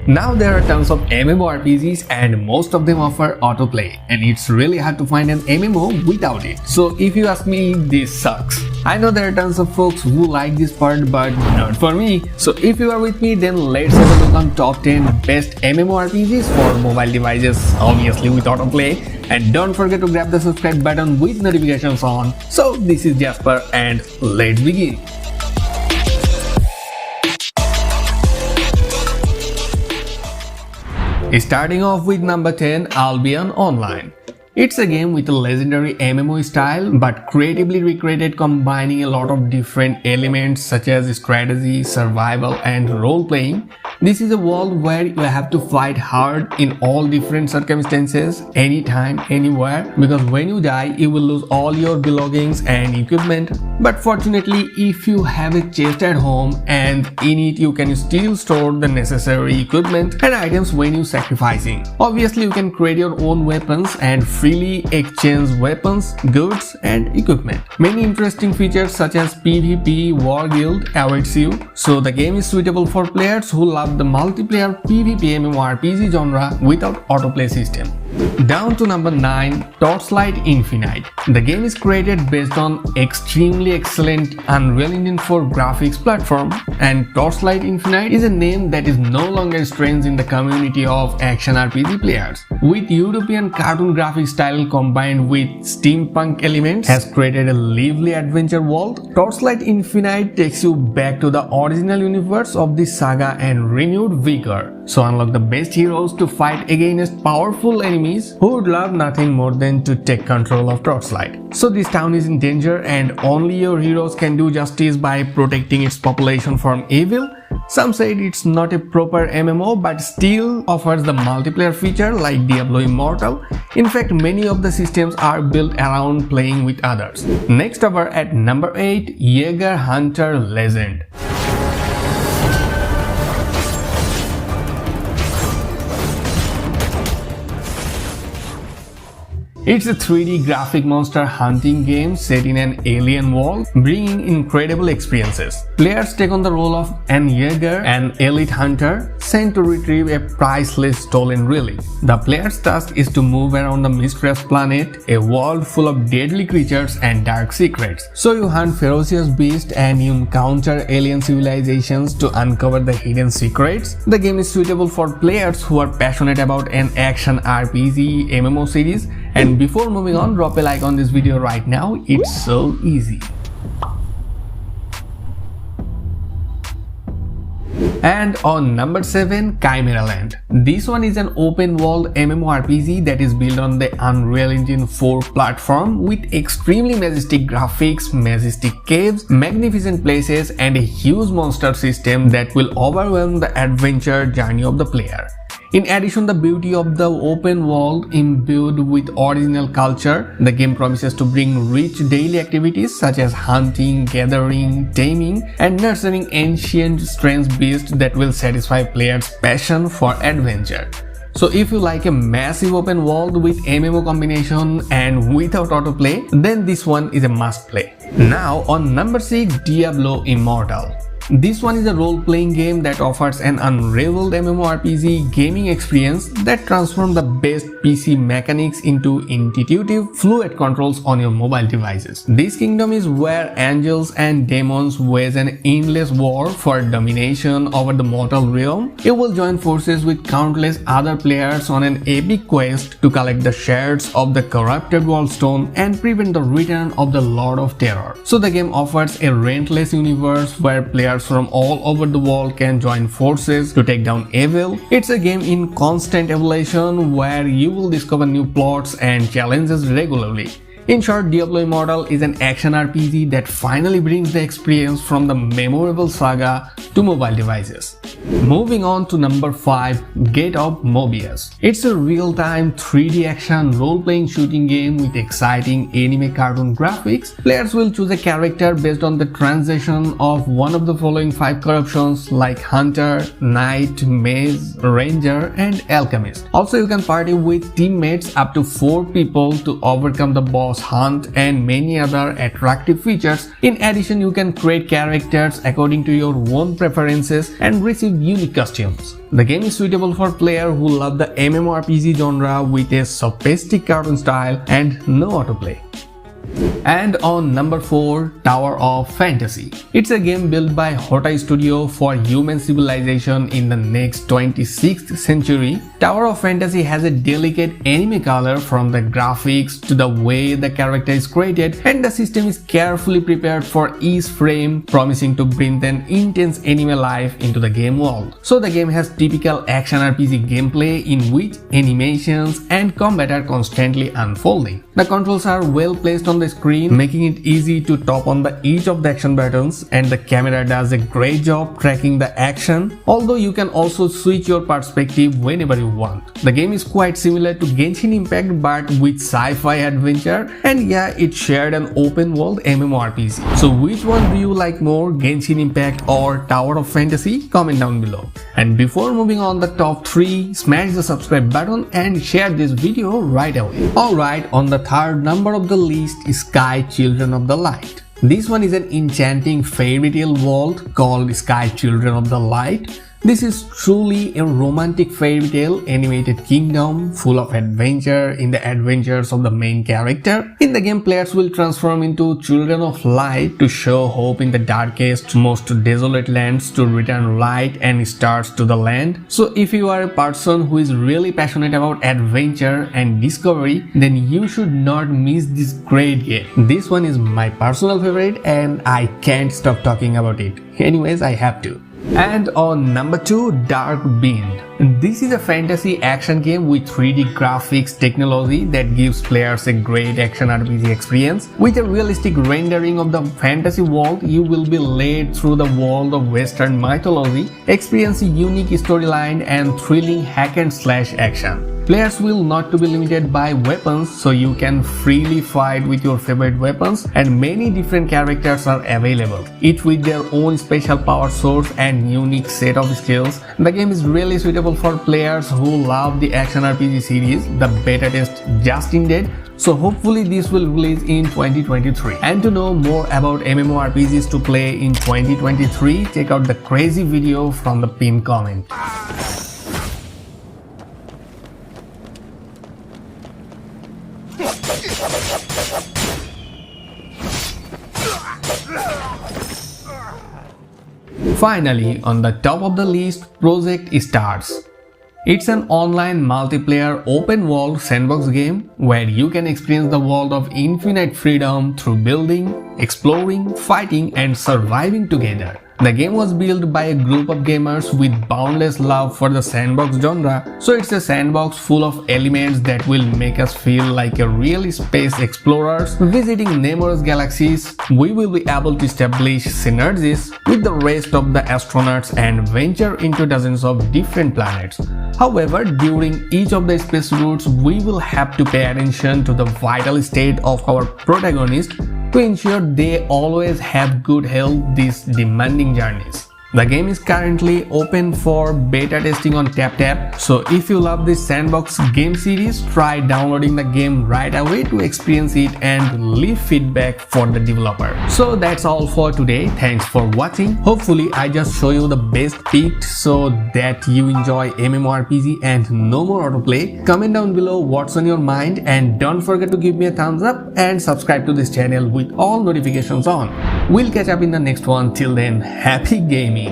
Now there are tons of MMORPGs and most of them offer autoplay, and it's really hard to find an MMO without it. So if you ask me, this sucks. I know there are tons of folks who like this part, but not for me. So if you are with me, then let's have a look on top 10 best MMORPGs for mobile devices, obviously with autoplay. And don't forget to grab the subscribe button with notifications on. So this is Jasper and let's begin. Starting off with number 10, Albion Online. It's a game with a legendary MMO style but creatively recreated, combining a lot of different elements such as strategy, survival and role-playing. This is a world where you have to fight hard in all different circumstances, anytime, anywhere, because when you die you will lose all your belongings and equipment. But fortunately, if you have a chest at home, and in it you can still store the necessary equipment and items when you sacrificing. Obviously you can create your own weapons and freely exchange weapons, goods and equipment. Many interesting features such as PvP War Guild awaits you, so the game is suitable for players who love the multiplayer PvP MMORPG genre without autoplay system. Down to number 9, Torchlight Infinite. The game is created based on extremely excellent Unreal Engine 4 graphics platform, and Torchlight Infinite is a name that is no longer strange in the community of action RPG players. With European cartoon graphic style combined with steampunk elements, has created a lively adventure world. Torchlight Infinite takes you back to the original universe of the saga and renewed vigor. So unlock the best heroes to fight against powerful enemies who would love nothing more than to take control of Torchlight. So this town is in danger and only your heroes can do justice by protecting its population from evil. Some said it's not a proper MMO but still offers the multiplayer feature like Diablo Immortal. In fact, many of the systems are built around playing with others. Next over at number 8, Jaeger Hunter Legend. It's a 3D graphic monster hunting game set in an alien world, bringing incredible experiences. Players take on the role of an Jaeger, an elite hunter sent to retrieve a priceless stolen relic. The player's task is to move around the mysterious planet, a world full of deadly creatures and dark secrets. So you hunt ferocious beasts and you encounter alien civilizations to uncover the hidden secrets. The game is suitable for players who are passionate about an action RPG MMO series. And before moving on, drop a like on this video right now, it's so easy. And on number 7, Chimera Land. This one is an open world MMORPG that is built on the Unreal Engine 4 platform with extremely majestic graphics, majestic caves, magnificent places and a huge monster system that will overwhelm the adventure journey of the player. In addition, the beauty of the open world imbued with original culture, the game promises to bring rich daily activities such as hunting, gathering, taming, and nurturing ancient strange beasts that will satisfy players' passion for adventure. So if you like a massive open world with MMO combination and without autoplay, then this one is a must play. Now on number 6, Diablo Immortal. This one is a role-playing game that offers an unrivaled MMORPG gaming experience that transforms the best PC mechanics into intuitive, fluid controls on your mobile devices. This kingdom is where angels and demons wage an endless war for domination over the mortal realm. You will join forces with countless other players on an epic quest to collect the shards of the corrupted world stone and prevent the return of the Lord of Terror. So the game offers a relentless universe where players from all over the world can join forces to take down evil. It's a game in constant evolution where you will discover new plots and challenges regularly. In short, Diablo Immortal is an action RPG that finally brings the experience from the memorable saga to mobile devices. Moving on to number 5, Get Up Mobius. It's a real-time 3D action role-playing shooting game with exciting anime cartoon graphics. Players will choose a character based on the transition of one of the following 5 corruptions like Hunter, Knight, Mage, Ranger and Alchemist. Also, you can party with teammates up to 4 people to overcome the boss boss hunt, and many other attractive features. In addition, you can create characters according to your own preferences and receive unique costumes. The game is suitable for players who love the MMORPG genre with a sophisticated cartoon style and no autoplay. And on number 4, Tower of Fantasy. It's a game built by Hota Studio for human civilization in the next 26th century. Tower of Fantasy has a delicate anime color from the graphics to the way the character is created, and the system is carefully prepared for each frame, promising to bring an intense anime life into the game world. So the game has typical action RPG gameplay in which animations and combat are constantly unfolding. The controls are well placed on the screen, making it easy to tap on each of the action buttons, and the camera does a great job tracking the action, although you can also switch your perspective whenever you want. The game is quite similar to Genshin Impact but with sci-fi adventure, and yeah, it shared an open world MMORPG. So which one do you like more, Genshin Impact or Tower of Fantasy? Comment down below. And before moving on the top 3, smash the subscribe button and share this video right away. Alright, on the third number of the list is Sky Children of the Light. This one is an enchanting fairy tale world called Sky Children of the Light. This is truly a romantic fairy tale animated kingdom full of adventure in the adventures of the main character. In the game, players will transform into children of light to show hope in the darkest, most desolate lands, to return light and stars to the land. So if you are a person who is really passionate about adventure and discovery, then you should not miss this great game. This one is my personal favorite and I can't stop talking about it. Anyways, I have to. And on number 2, Dark Being. This is a fantasy action game with 3D graphics technology that gives players a great action RPG experience. With a realistic rendering of the fantasy world, you will be led through the world of Western mythology, experiencing unique storyline and thrilling hack and slash action. Players will not to be limited by weapons, so you can freely fight with your favorite weapons, and many different characters are available, each with their own special power source and unique set of skills. The game is really suitable for players who love the action RPG series. The beta test just ended, so hopefully this will release in 2023. And to know more about MMORPGs to play in 2023, check out the crazy video from the pinned comment. Finally, on the top of the list, Project Stars. It's an online multiplayer open world sandbox game where you can experience the world of infinite freedom through building, exploring, fighting and surviving together. The game was built by a group of gamers with boundless love for the sandbox genre, so it's a sandbox full of elements that will make us feel like a real space explorers visiting numerous galaxies. We will be able to establish synergies with the rest of the astronauts and venture into dozens of different planets. However, during each of the space routes, we will have to pay attention to the vital state of our protagonist to ensure they always have good health these demanding journeys. The game is currently open for beta testing on TapTap, so if you love this sandbox game series, try downloading the game right away to experience it and leave feedback for the developer. So that's all for today. Thanks for watching. Hopefully I just show you the best picked so that you enjoy MMORPG and no more autoplay. Comment down below what's on your mind and don't forget to give me a thumbs up and subscribe to this channel with all notifications on. We'll catch up in the next one. Till then, happy gaming.